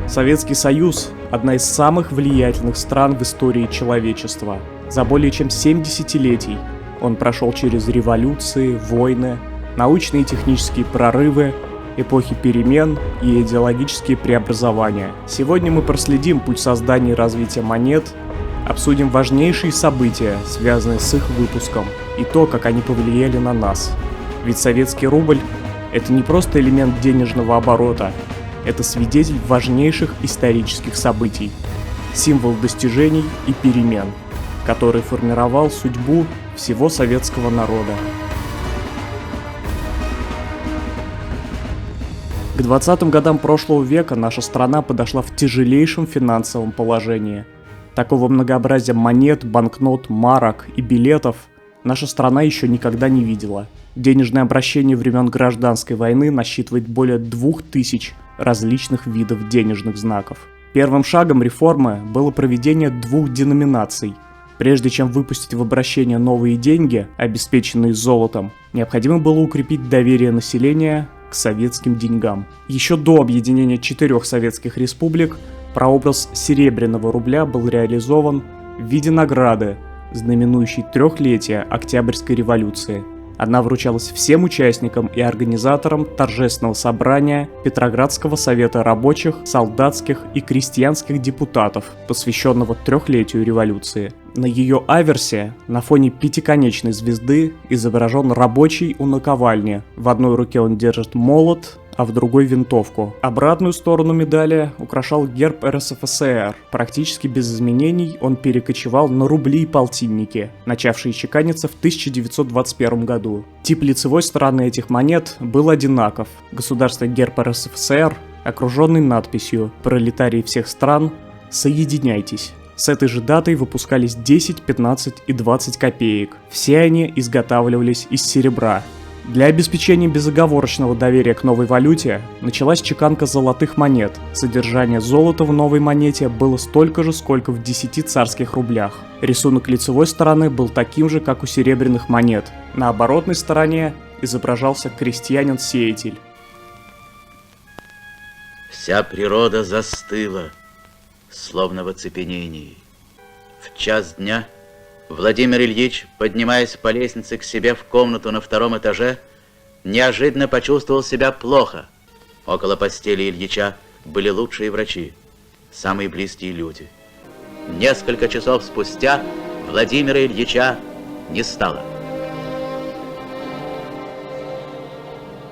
Советский Союз – одна из самых влиятельных стран в истории человечества. За более чем 7 десятилетий он прошел через революции, войны, научные и технические прорывы, эпохи перемен и идеологические преобразования. Сегодня мы проследим путь создания и развития монет, обсудим важнейшие события, связанные с их выпуском, и то, как они повлияли на нас. Ведь советский рубль – это не просто элемент денежного оборота, это свидетель важнейших исторических событий, символ достижений и перемен, который формировал судьбу всего советского народа. К 20-м годам прошлого века наша страна подошла в тяжелейшем финансовом положении. Такого многообразия монет, банкнот, марок и билетов наша страна еще никогда не видела. Денежное обращение времен Гражданской войны насчитывает более 2000 различных видов денежных знаков. Первым шагом реформы было проведение 2 деноминаций. Прежде чем выпустить в обращение новые деньги, обеспеченные золотом, необходимо было укрепить доверие населения к советским деньгам. Еще до объединения 4 советских республик прообраз серебряного рубля был реализован в виде награды, знаменующей 3-летие Октябрьской революции. Она вручалась всем участникам и организаторам торжественного собрания Петроградского совета рабочих, солдатских и крестьянских депутатов, посвященного 3-летию революции. На ее аверсе на фоне 5-конечной звезды изображен рабочий у наковальни. В одной руке он держит молот, а в другой винтовку. Обратную сторону медали украшал герб РСФСР. Практически без изменений он перекочевал на рубли и полтинники, начавшие чеканиться в 1921 году. Тип лицевой стороны этих монет был одинаков. Государственный герб РСФСР, окруженный надписью «Пролетарии всех стран, соединяйтесь». С этой же датой выпускались 10, 15 и 20 копеек. Все они изготавливались из серебра. Для обеспечения безоговорочного доверия к новой валюте началась чеканка золотых монет. Содержание золота в новой монете было столько же, сколько в 10 царских рублях. Рисунок лицевой стороны был таким же, как у серебряных монет. На оборотной стороне изображался крестьянин-сеятель. Вся природа застыла, словно в оцепенении. В час дня Владимир Ильич, поднимаясь по лестнице к себе в комнату на 2-м этаже, неожиданно почувствовал себя плохо. Около постели Ильича были лучшие врачи, самые близкие люди. Несколько часов спустя Владимира Ильича не стало.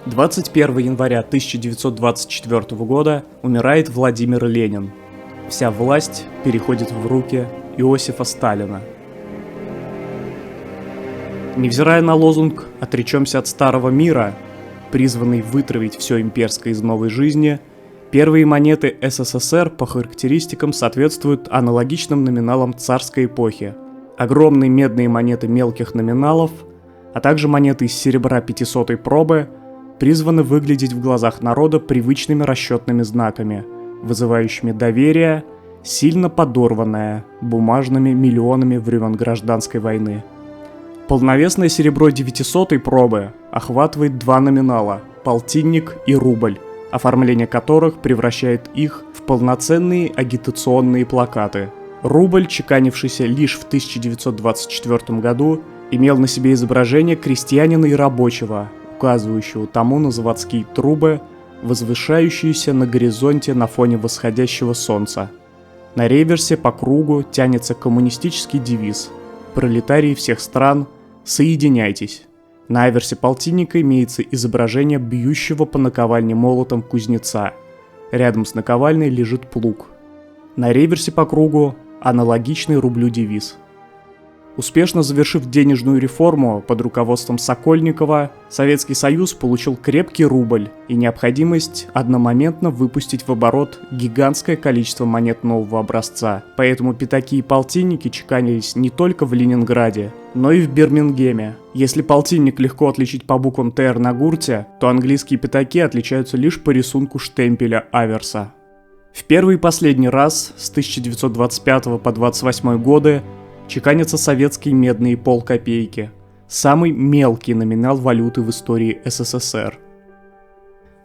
21 января 1924 года умирает Владимир Ленин. Вся власть переходит в руки Иосифа Сталина. Невзирая на лозунг «Отречемся от старого мира», призванный вытравить все имперское из новой жизни, первые монеты СССР по характеристикам соответствуют аналогичным номиналам царской эпохи. Огромные медные монеты мелких номиналов, а также монеты из серебра 500-й пробы призваны выглядеть в глазах народа привычными расчетными знаками, вызывающими доверие, сильно подорванное бумажными миллионами времен Гражданской войны. Полновесное серебро 900-й пробы охватывает 2 номинала – полтинник и рубль, оформление которых превращает их в полноценные агитационные плакаты. Рубль, чеканившийся лишь в 1924 году, имел на себе изображение крестьянина и рабочего, указывающего тому на заводские трубы, возвышающиеся на горизонте на фоне восходящего солнца. На реверсе по кругу тянется коммунистический девиз «Пролетарии всех стран, соединяйтесь». На аверсе полтинника имеется изображение бьющего по наковальне молотом кузнеца. Рядом с наковальней лежит плуг. На реверсе по кругу аналогичный рублю девиз. Успешно завершив денежную реформу под руководством Сокольникова, Советский Союз получил крепкий рубль и необходимость одномоментно выпустить в оборот гигантское количество монет нового образца. Поэтому пятаки и полтинники чеканились не только в Ленинграде, но и в Бирмингеме. Если полтинник легко отличить по буквам ТР на гурте, то английские пятаки отличаются лишь по рисунку штемпеля аверса. В первый и последний раз с 1925 по 1928 годы чеканятся советские медные полкопейки, самый мелкий номинал валюты в истории СССР.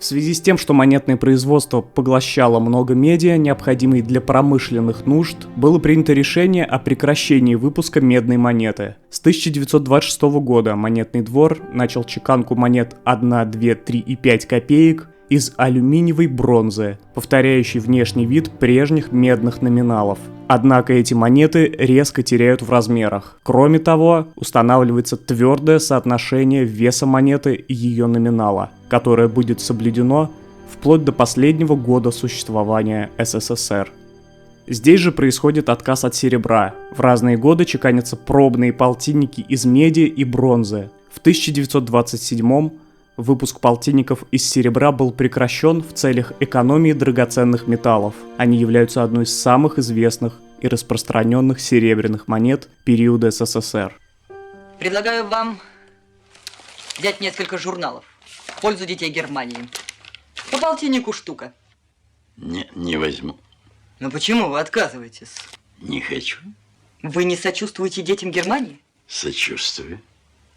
В связи с тем, что монетное производство поглощало много меди, необходимой для промышленных нужд, было принято решение о прекращении выпуска медной монеты. С 1926 года монетный двор начал чеканку монет 1, 2, 3 и 5 копеек из алюминиевой бронзы, повторяющей внешний вид прежних медных номиналов. Однако эти монеты резко теряют в размерах. Кроме того, устанавливается твердое соотношение веса монеты и ее номинала, которое будет соблюдено вплоть до последнего года существования СССР. Здесь же происходит отказ от серебра. В разные годы чеканятся пробные полтинники из меди и бронзы. В 1927 выпуск полтинников из серебра был прекращен в целях экономии драгоценных металлов. Они являются одной из самых известных и распространенных серебряных монет периода СССР. Предлагаю вам взять несколько журналов в пользу детей Германии. По полтиннику штука. Не возьму. Но почему вы отказываетесь? Не хочу. Вы не сочувствуете детям Германии? Сочувствую.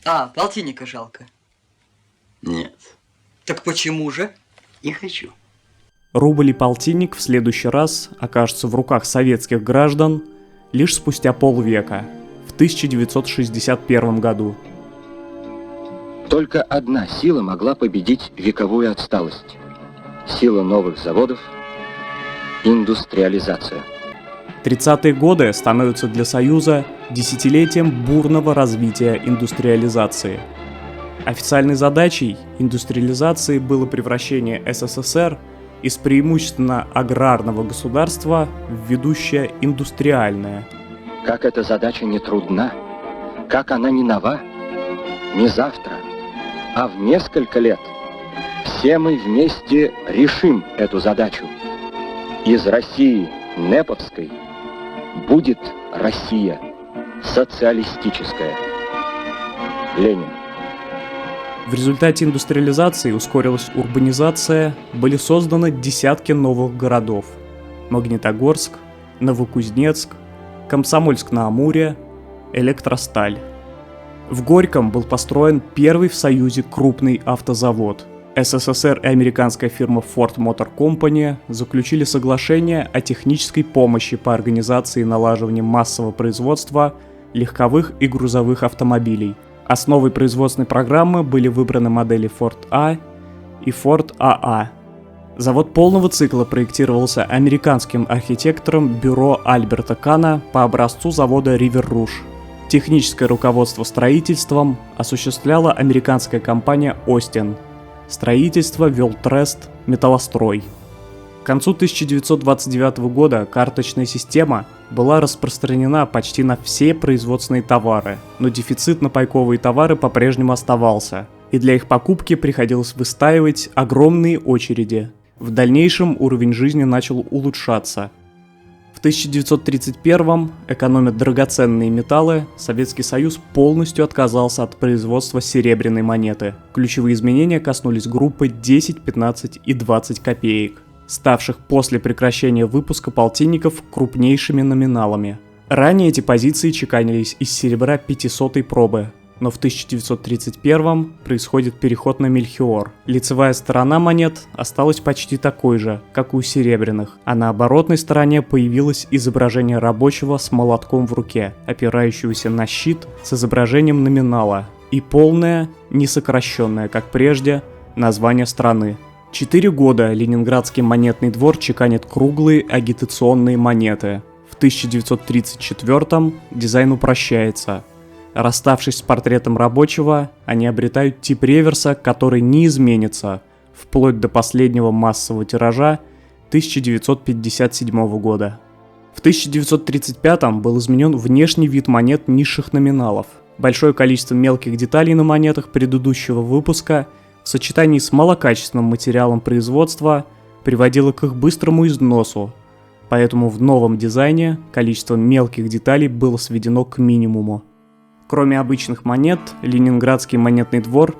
А, полтинника жалко. Нет. Так почему же? Не хочу. Рубль и полтинник в следующий раз окажутся в руках советских граждан лишь спустя полвека, в 1961 году. Только одна сила могла победить вековую отсталость. Сила новых заводов – индустриализация. 30-е годы становятся для Союза десятилетием бурного развития индустриализации. Официальной задачей индустриализации было превращение СССР из преимущественно аграрного государства в ведущее индустриальное. Как эта задача не трудна, как она не нова, не завтра, а в несколько лет все мы вместе решим эту задачу. Из России неповской будет Россия социалистическая. Ленин. В результате индустриализации ускорилась урбанизация, были созданы десятки новых городов: Магнитогорск, Новокузнецк, Комсомольск-на-Амуре, Электросталь. В Горьком был построен первый в Союзе крупный автозавод. СССР и американская фирма Ford Motor Company заключили соглашение о технической помощи по организации и налаживанию массового производства легковых и грузовых автомобилей. Основой производственной программы были выбраны модели Ford A и Ford AA. Завод полного цикла проектировался американским архитектором бюро Альберта Кана по образцу завода River Rouge. Техническое руководство строительством осуществляла американская компания Остин. Строительство вел Трест Металлострой. К концу 1929 года карточная система была распространена почти на все производственные товары, но дефицит на пайковые товары по-прежнему оставался, и для их покупки приходилось выстаивать огромные очереди. В дальнейшем уровень жизни начал улучшаться. В 1931-м, экономя драгоценные металлы, Советский Союз полностью отказался от производства серебряной монеты. Ключевые изменения коснулись группы 10, 15 и 20 копеек, ставших после прекращения выпуска полтинников крупнейшими номиналами. Ранее эти позиции чеканились из серебра 500-й пробы, но в 1931 происходит переход на мельхиор. Лицевая сторона монет осталась почти такой же, как и у серебряных, а на оборотной стороне появилось изображение рабочего с молотком в руке, опирающегося на щит с изображением номинала, и полное, не сокращенное, как прежде, название страны. 4 года Ленинградский монетный двор чеканит круглые агитационные монеты. В 1934-м дизайн упрощается. Расставшись с портретом рабочего, они обретают тип реверса, который не изменится, вплоть до последнего массового тиража 1957 года. В 1935-м был изменен внешний вид монет низших номиналов. Большое количество мелких деталей на монетах предыдущего выпуска в сочетании с малокачественным материалом производства приводило к их быстрому износу, поэтому в новом дизайне количество мелких деталей было сведено к минимуму. Кроме обычных монет, Ленинградский монетный двор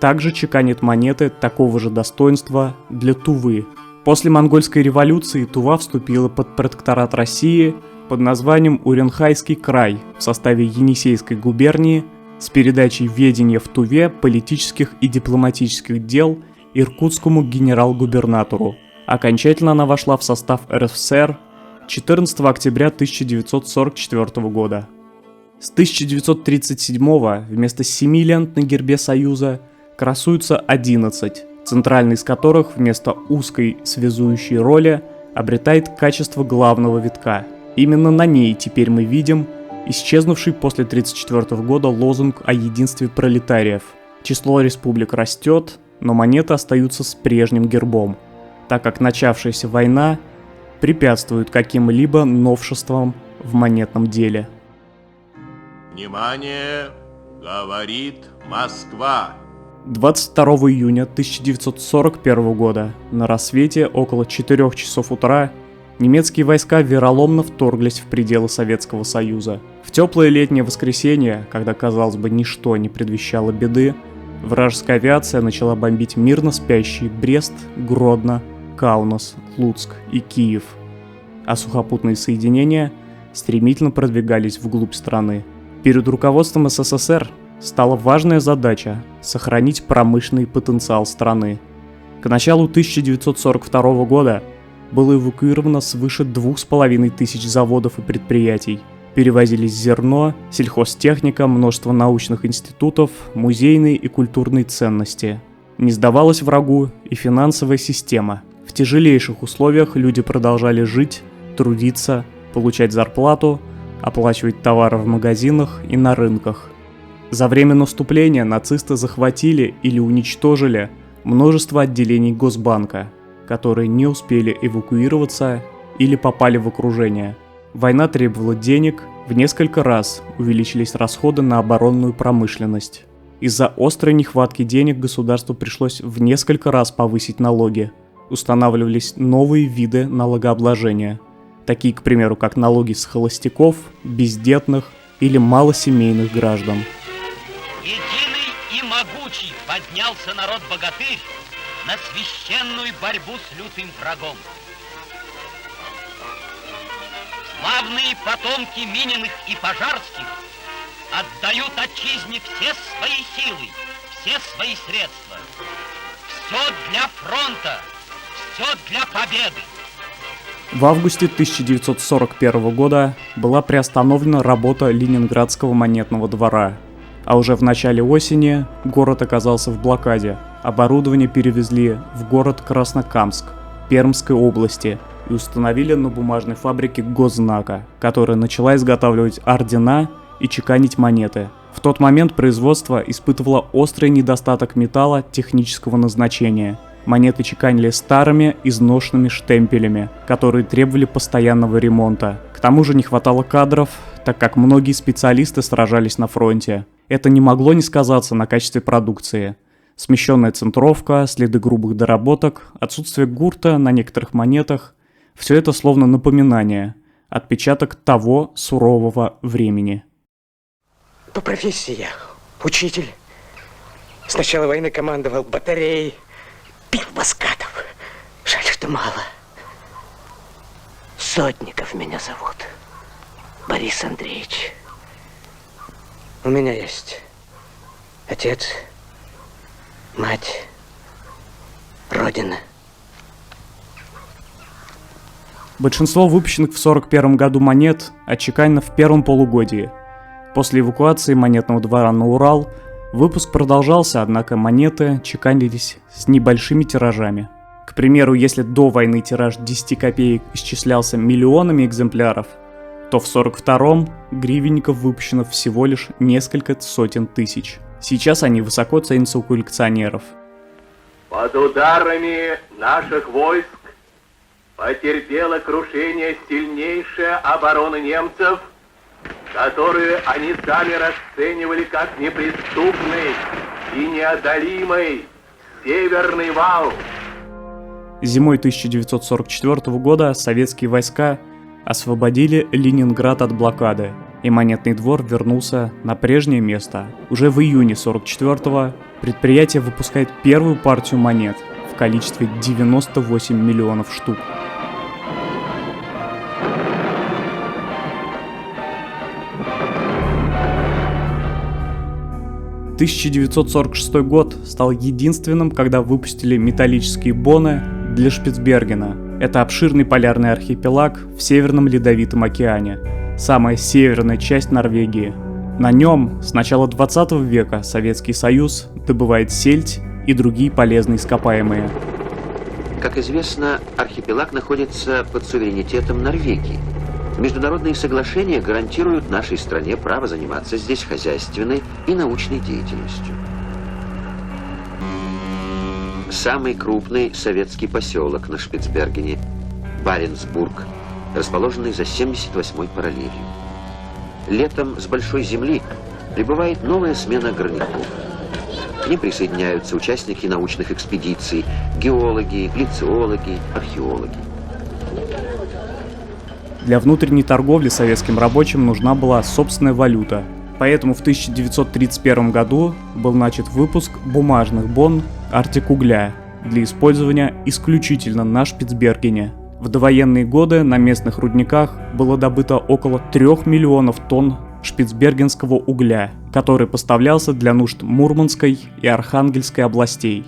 также чеканит монеты такого же достоинства для Тувы. После монгольской революции Тува вступила под протекторат России под названием Уренхайский край в составе Енисейской губернии с передачей ведения в Туве политических и дипломатических дел иркутскому генерал-губернатору. Окончательно она вошла в состав РСФСР 14 октября 1944 года. С 1937 вместо 7 лент на гербе Союза красуются 11, центральный из которых вместо узкой связующей роли обретает качество главного витка. Именно на ней теперь мы видим исчезнувший после 1934 года лозунг о единстве пролетариев. Число республик растет, но монеты остаются с прежним гербом, так как начавшаяся война препятствует каким-либо новшествам в монетном деле. Внимание! Говорит Москва! 22 июня 1941 года на рассвете около 4 часов утра немецкие войска вероломно вторглись в пределы Советского Союза. В теплое летнее воскресенье, когда, казалось бы, ничто не предвещало беды, вражеская авиация начала бомбить мирно спящие Брест, Гродно, Каунас, Луцк и Киев, а сухопутные соединения стремительно продвигались вглубь страны. Перед руководством СССР стала важная задача – сохранить промышленный потенциал страны. К началу 1942 года было эвакуировано свыше 2500 заводов и предприятий. Перевозились зерно, сельхозтехника, множество научных институтов, музейные и культурные ценности. Не сдавалась врагу и финансовая система. В тяжелейших условиях люди продолжали жить, трудиться, получать зарплату, оплачивать товары в магазинах и на рынках. За время наступления нацисты захватили или уничтожили множество отделений Госбанка, которые не успели эвакуироваться или попали в окружение. Война требовала денег, в несколько раз увеличились расходы на оборонную промышленность. Из-за острой нехватки денег государству пришлось в несколько раз повысить налоги. Устанавливались новые виды налогообложения, такие, к примеру, как налоги с холостяков, бездетных или малосемейных граждан. Единый и могучий поднялся народ-богатырь на священную борьбу с лютым врагом. Славные потомки Мининых и Пожарских отдают отчизне все свои силы, все свои средства. Все для фронта, все для победы. В августе 1941 года была приостановлена работа Ленинградского монетного двора, а уже в начале осени город оказался в блокаде. Оборудование перевезли в город Краснокамск Пермской области и установили на бумажной фабрике Госзнака, которая начала изготавливать ордена и чеканить монеты. В тот момент производство испытывало острый недостаток металла технического назначения. Монеты чеканили старыми, изношенными штемпелями, которые требовали постоянного ремонта. К тому же не хватало кадров, так как многие специалисты сражались на фронте. Это не могло не сказаться на качестве продукции. Смещенная центровка, следы грубых доработок, отсутствие гурта на некоторых монетах – все это словно напоминание, отпечаток того сурового времени. По профессии я учитель. С начала войны командовал батареей. Бил москатов. Жаль, что мало. Сотников меня зовут. Борис Андреевич. У меня есть отец, мать, родина. Большинство выпущенных в 1941 году монет отчеканено в первом полугодии. После эвакуации монетного двора на Урал выпуск продолжался, однако монеты чеканились с небольшими тиражами. К примеру, если до войны тираж 10 копеек исчислялся миллионами экземпляров, то в 1942-м гривенников выпущено всего лишь несколько сотен тысяч. Сейчас они высоко ценятся у коллекционеров. Под ударами наших войск потерпела крушение сильнейшая оборона немцев, которую они сами расценивали как неприступный и неодолимый Северный вал. Зимой 1944 года советские войска освободили Ленинград от блокады, и монетный двор вернулся на прежнее место. Уже в июне 1944-го предприятие выпускает первую партию монет в количестве 98 миллионов штук. 1946 год стал единственным, когда выпустили металлические боны для Шпицбергена. Это обширный полярный архипелаг в Северном Ледовитом океане, самая северная часть Норвегии. На нем с начала 20 века Советский Союз добывает сельдь и другие полезные ископаемые. Как известно, архипелаг находится под суверенитетом Норвегии. Международные соглашения гарантируют нашей стране право заниматься здесь хозяйственной и научной деятельностью. Самый крупный советский поселок на Шпицбергене – Баренцбург, расположенный за 78-й параллелью. Летом с Большой Земли прибывает новая смена горняков. К ним присоединяются участники научных экспедиций, геологи, глициологи, археологи. Для внутренней торговли советским рабочим нужна была собственная валюта. Поэтому в 1931 году был начат выпуск бумажных бон Артикугля для использования исключительно на Шпицбергене. В довоенные годы на местных рудниках было добыто около 3 миллионов тонн шпицбергенского угля, который поставлялся для нужд Мурманской и Архангельской областей.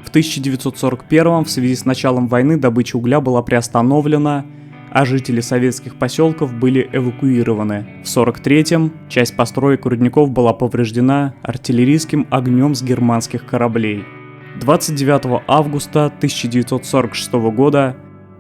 В 1941 в связи с началом войны добыча угля была приостановлена, а жители советских поселков были эвакуированы. В 1943-м часть построек рудников была повреждена артиллерийским огнем с германских кораблей. 29 августа 1946 года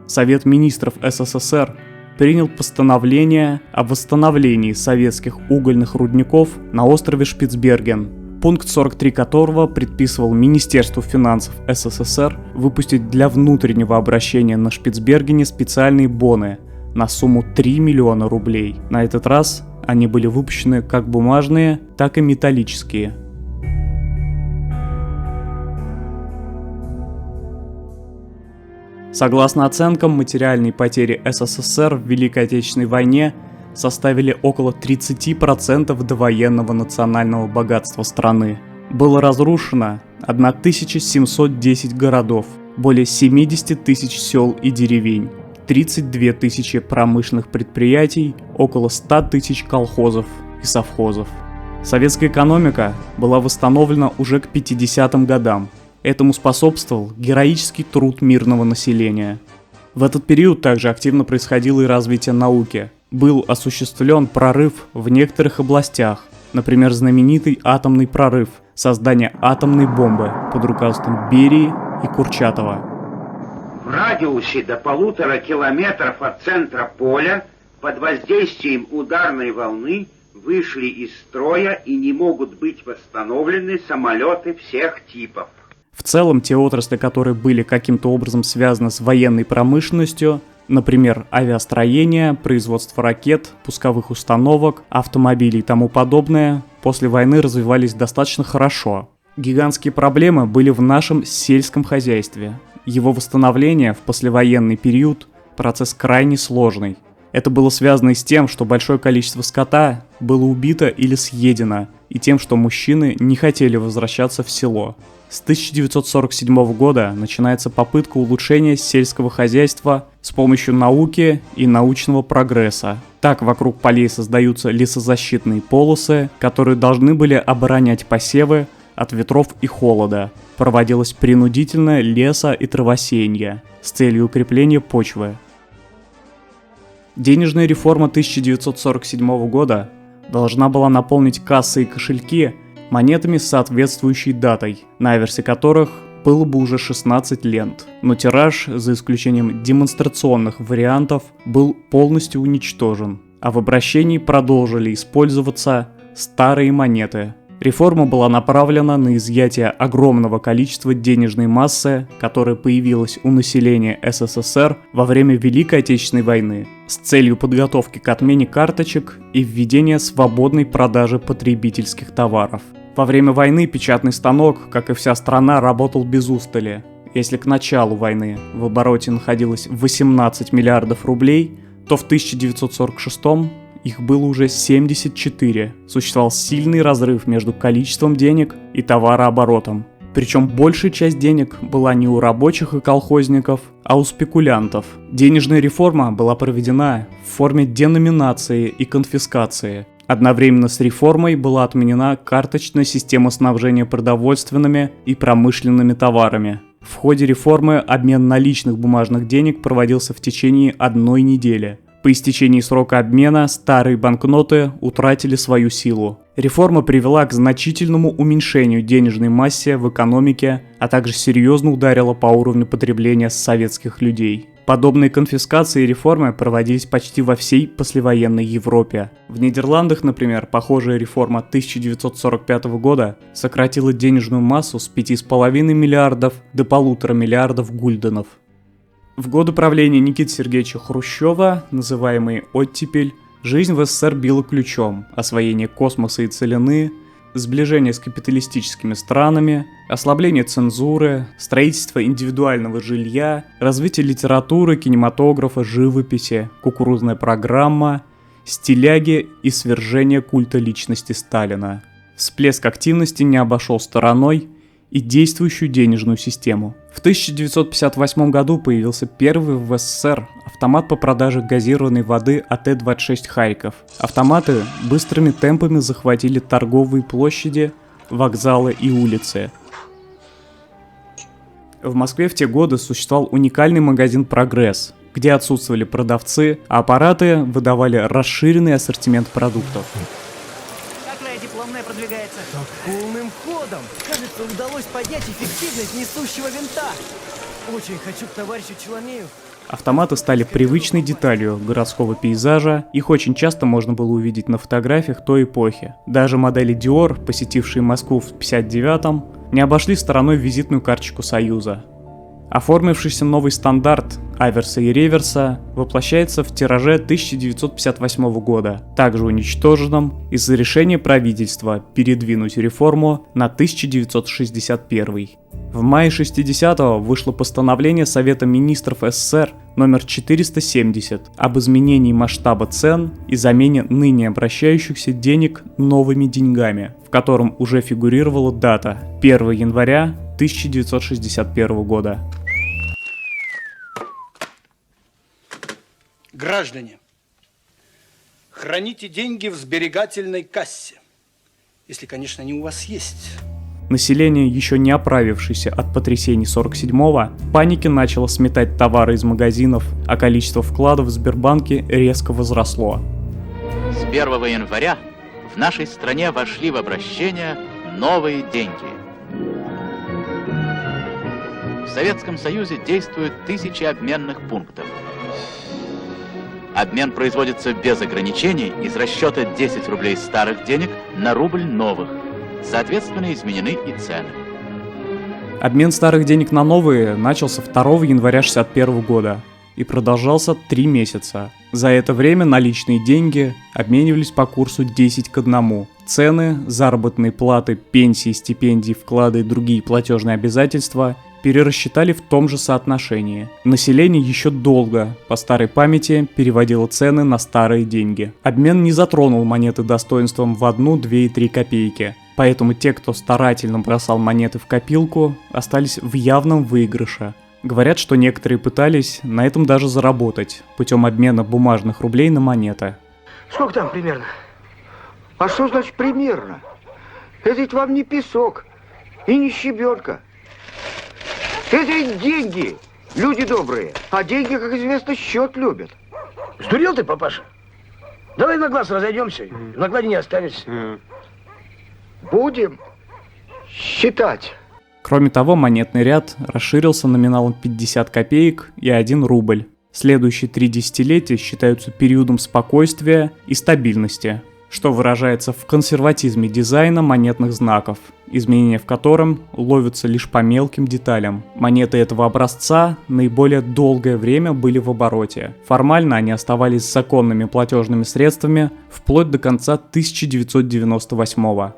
Совет министров СССР принял постановление о восстановлении советских угольных рудников на острове Шпицберген, пункт 43 которого предписывал Министерству финансов СССР выпустить для внутреннего обращения на Шпицбергене специальные боны на сумму 3 миллиона рублей. На этот раз они были выпущены как бумажные, так и металлические. Согласно оценкам, материальные потери СССР в Великой Отечественной войне составили около 30% довоенного национального богатства страны. Было разрушено 1710 городов, более 70 тысяч сел и деревень, 32 тысячи промышленных предприятий, около 100 тысяч колхозов и совхозов. Советская экономика была восстановлена уже к 50-м годам. Этому способствовал героический труд мирного населения. В этот период также активно происходило и развитие науки. Был осуществлен прорыв в некоторых областях, например, знаменитый атомный прорыв, создание атомной бомбы под руководством Берии и Курчатова. В радиусе до 1,5 километров от центра поля под воздействием ударной волны вышли из строя и не могут быть восстановлены самолеты всех типов. В целом, те отрасли, которые были каким-то образом связаны с военной промышленностью, например, авиастроение, производство ракет, пусковых установок, автомобилей и тому подобное, после войны развивались достаточно хорошо. Гигантские проблемы были в нашем сельском хозяйстве. Его восстановление в послевоенный период – процесс крайне сложный. Это было связано и с тем, что большое количество скота было убито или съедено, и тем, что мужчины не хотели возвращаться в село. С 1947 года начинается попытка улучшения сельского хозяйства с помощью науки и научного прогресса. Так, вокруг полей создаются лесозащитные полосы, которые должны были оборонять посевы от ветров и холода. Проводилось принудительное лесо- и травосеяние с целью укрепления почвы. Денежная реформа 1947 года должна была наполнить кассы и кошельки монетами с соответствующей датой, на аверсе которых было бы уже 16 лент. Но тираж, за исключением демонстрационных вариантов, был полностью уничтожен, а в обращении продолжили использоваться старые монеты. Реформа была направлена на изъятие огромного количества денежной массы, которая появилась у населения СССР во время Великой Отечественной войны, с целью подготовки к отмене карточек и введения свободной продажи потребительских товаров. Во время войны печатный станок, как и вся страна, работал без устали. Если к началу войны в обороте находилось 18 миллиардов рублей, то в 1946 их было уже 74. Существовал сильный разрыв между количеством денег и товарооборотом. Причем большая часть денег была не у рабочих и колхозников, а у спекулянтов. Денежная реформа была проведена в форме деноминации и конфискации. Одновременно с реформой была отменена карточная система снабжения продовольственными и промышленными товарами. В ходе реформы обмен наличных бумажных денег проводился в течение 1 недели. По истечении срока обмена старые банкноты утратили свою силу. Реформа привела к значительному уменьшению денежной массы в экономике, а также серьезно ударила по уровню потребления советских людей. Подобные конфискации и реформы проводились почти во всей послевоенной Европе. В Нидерландах, например, похожая реформа 1945 года сократила денежную массу с 5,5 миллиардов до 1,5 миллиардов гульденов. В годы правления Никиты Сергеевича Хрущева, называемый «оттепель», жизнь в СССР била ключом: освоение космоса и целины, сближение с капиталистическими странами, ослабление цензуры, строительство индивидуального жилья, развитие литературы, кинематографа, живописи, кукурузная программа, стиляги и свержение культа личности Сталина. Всплеск активности не обошел стороной и действующую денежную систему. В 1958 году появился первый в СССР автомат по продаже газированной воды АТ-26 «Харьков». Автоматы быстрыми темпами захватили торговые площади, вокзалы и улицы. В Москве в те годы существовал уникальный магазин «Прогресс», где отсутствовали продавцы, а аппараты выдавали расширенный ассортимент продуктов. Дипломная продвигается. Так полным ходом. Кажется, удалось поднять эффективность несущего винта. Очень хочу к товарищу Челомею. Автоматы стали привычной деталью городского пейзажа, их очень часто можно было увидеть на фотографиях той эпохи. Даже модели Dior, посетившие Москву в 1959-м, не обошли стороной визитную карточку Союза. Оформившийся новый стандарт аверса и реверса воплощается в тираже 1958 года, также уничтоженном из-за решения правительства передвинуть реформу на 1961. В мае 60-го вышло постановление Совета министров СССР номер 470 об изменении масштаба цен и замене ныне обращающихся денег новыми деньгами, в котором уже фигурировала дата 1 января 1961 года. Граждане, храните деньги в сберегательной кассе, если, конечно, они у вас есть. Население, еще не оправившееся от потрясений 47-го, в панике начало сметать товары из магазинов, а количество вкладов в Сбербанке резко возросло. С 1 января в нашей стране вошли в обращение новые деньги. В Советском Союзе действуют 1000 обменных пунктов. Обмен производится без ограничений из расчета 10 рублей старых денег на рубль новых. Соответственно, изменены и цены. Обмен старых денег на новые начался 2 января 1961 года и продолжался 3 месяца. За это время наличные деньги обменивались по курсу 10 к 1. Цены, заработные платы, пенсии, стипендии, вклады и другие платежные обязательства перерасчитали в том же соотношении. Население еще долго, по старой памяти, переводило цены на старые деньги. Обмен не затронул монеты достоинством в 1, 2 и 3 копейки. Поэтому те, кто старательно бросал монеты в копилку, остались в явном выигрыше. Говорят, что некоторые пытались на этом даже заработать, путем обмена бумажных рублей на монеты. Сколько там примерно? А что значит примерно? Это ведь вам не песок и не щебенка. Это ведь деньги, люди добрые. А деньги, как известно, счет любят. Сдурел ты, папаша? Давай на глаз разойдемся, на глади не останешься. Будем считать. Кроме того, монетный ряд расширился номиналом 50 копеек и 1 рубль. Следующие 3 десятилетия считаются периодом спокойствия и стабильности, что выражается в консерватизме дизайна монетных знаков, изменения в котором ловятся лишь по мелким деталям. Монеты этого образца наиболее долгое время были в обороте. Формально они оставались законными платежными средствами вплоть до конца 1998 года.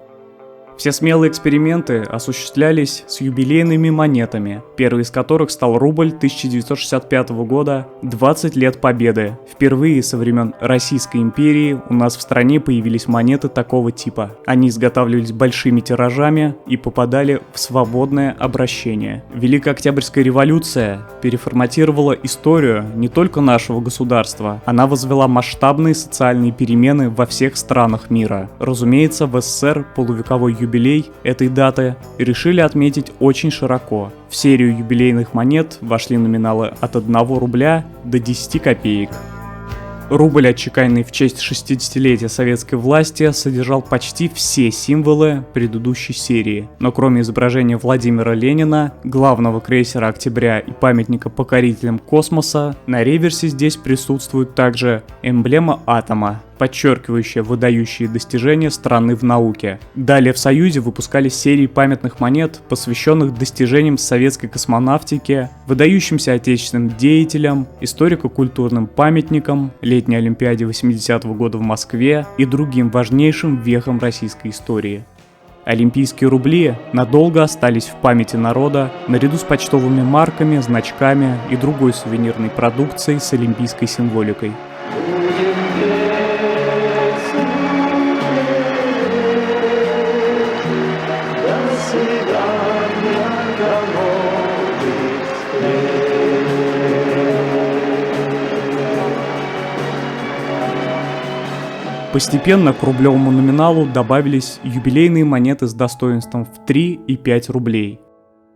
Все смелые эксперименты осуществлялись с юбилейными монетами, первый из которых стал рубль 1965 года, 20 лет Победы. Впервые со времен Российской империи у нас в стране появились монеты такого типа. Они изготавливались большими тиражами и попадали в свободное обращение. Великая Октябрьская революция переформатировала историю не только нашего государства, она возвела масштабные социальные перемены во всех странах мира. Разумеется, в СССР полувековой юбилей этой даты решили отметить очень широко. В серию юбилейных монет вошли номиналы от 1 рубля до 10 копеек. Рубль, отчеканенный в честь 60-летия советской власти, содержал почти все символы предыдущей серии, но кроме изображения Владимира Ленина, главного крейсера «Октября» и памятника покорителям космоса, на реверсе здесь присутствует также эмблема атома, подчеркивающая выдающие достижения страны в науке. Далее в Союзе выпускались серии памятных монет, посвященных достижениям советской космонавтики, выдающимся отечественным деятелям, историко-культурным памятникам, летней Олимпиаде 80-го года в Москве и другим важнейшим вехам российской истории. Олимпийские рубли надолго остались в памяти народа наряду с почтовыми марками, значками и другой сувенирной продукцией с олимпийской символикой. Постепенно к рублевому номиналу добавились юбилейные монеты с достоинством в 3 и 5 рублей.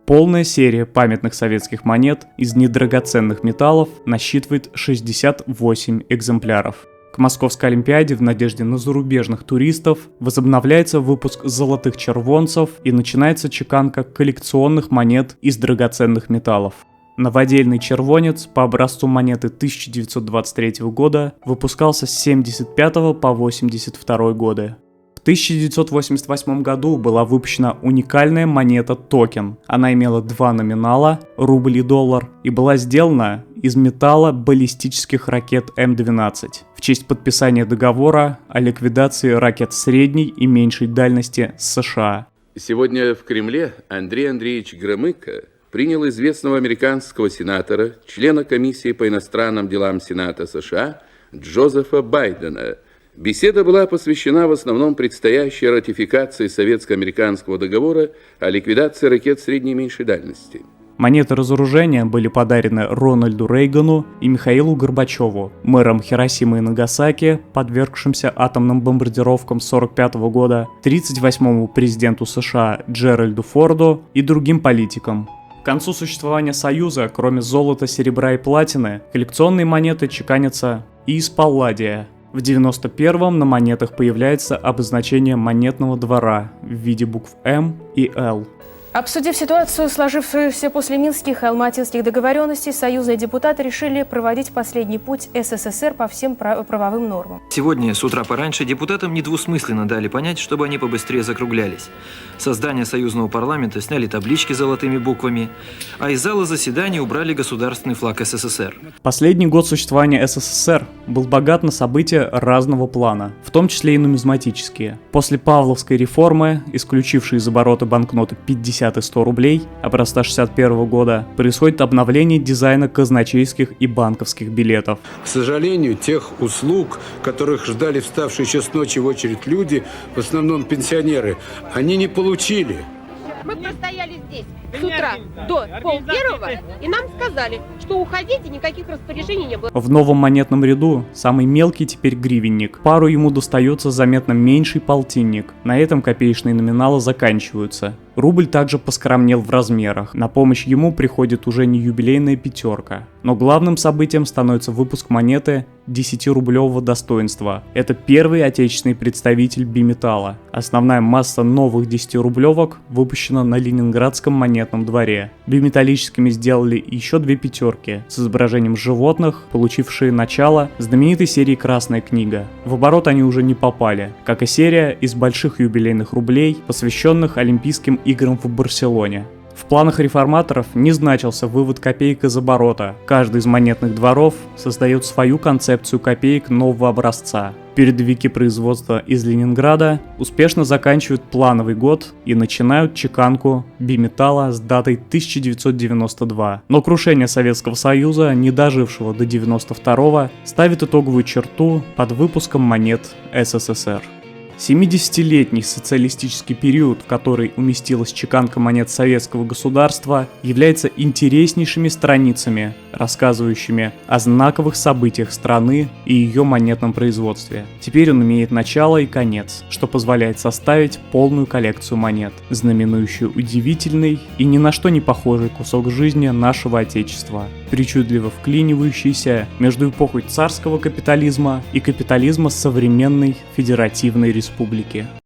Полная серия памятных советских монет из недрагоценных металлов насчитывает 68 экземпляров. К Московской Олимпиаде в надежде на зарубежных туристов возобновляется выпуск золотых червонцев и начинается чеканка коллекционных монет из драгоценных металлов. Новодельный червонец по образцу монеты 1923 года выпускался с 1975 по 1982 годы. В 1988 году была выпущена уникальная монета токен. Она имела два номинала – рубль и доллар, и была сделана из металла баллистических ракет М-12 в честь подписания договора о ликвидации ракет средней и меньшей дальности с США. Сегодня в Кремле Андрей Андреевич Громыко принял известного американского сенатора, члена комиссии по иностранным делам Сената США Джозефа Байдена. Беседа была посвящена в основном предстоящей ратификации советско-американского договора о ликвидации ракет средней и меньшей дальности. Монеты разоружения были подарены Рональду Рейгану и Михаилу Горбачеву, мэрам Хиросимы и Нагасаки, подвергшимся атомным бомбардировкам 1945 года, 38-му президенту США Джеральду Форду и другим политикам. К концу существования Союза, кроме золота, серебра и платины, коллекционные монеты чеканятся и из палладия. В 91-м на монетах появляется обозначение монетного двора в виде букв М и Л. Обсудив ситуацию, сложившуюся после Минских и Алматинских договоренностей, союзные депутаты решили проводить последний путь СССР по всем правовым нормам. Сегодня с утра пораньше депутатам недвусмысленно дали понять, чтобы они побыстрее закруглялись. Со здания союзного парламента сняли таблички с золотыми буквами, а из зала заседаний убрали государственный флаг СССР. Последний год существования СССР был богат на события разного плана, в том числе и нумизматические. После Павловской реформы, исключившей из оборота банкноты 50 и 100 рублей, образца 61 года, происходит обновление дизайна казначейских и банковских билетов. К сожалению, тех услуг, которых ждали вставшие еще с ночи в очередь люди, в основном пенсионеры, они не получили. Мы простояли здесь с утра до 12:30, и нам сказали, что уходите, никаких распоряжений не было. В новом монетном ряду самый мелкий теперь гривенник. Пару ему достается заметно меньший полтинник. На этом копеечные номиналы заканчиваются. Рубль также поскромнел в размерах. На помощь ему приходит уже не юбилейная пятерка. Но главным событием становится выпуск монеты 10-рублевого достоинства. Это первый отечественный представитель биметалла. Основная масса новых 10-рублевок выпущена на Ленинградском монетном дворе. Биметаллическими сделали еще две пятерки с изображением животных, получившие начало знаменитой серии «Красная книга». В оборот они уже не попали, как и серия из больших юбилейных рублей, посвященных Олимпийским играм в Барселоне. В планах реформаторов не значился вывод копеек из оборота. Каждый из монетных дворов создает свою концепцию копеек нового образца. Передовики производства из Ленинграда успешно заканчивают плановый год и начинают чеканку биметалла с датой 1992. Но крушение Советского Союза, не дожившего до 92-го, ставит итоговую черту под выпуском монет СССР. 70-летний социалистический период, в который уместилась чеканка монет советского государства, является интереснейшими страницами, рассказывающими о знаковых событиях страны и ее монетном производстве. Теперь он имеет начало и конец, что позволяет составить полную коллекцию монет, знаменующую удивительный и ни на что не похожий кусок жизни нашего Отечества, причудливо вклинивающийся между эпохой царского капитализма и капитализма современной федеративной республики.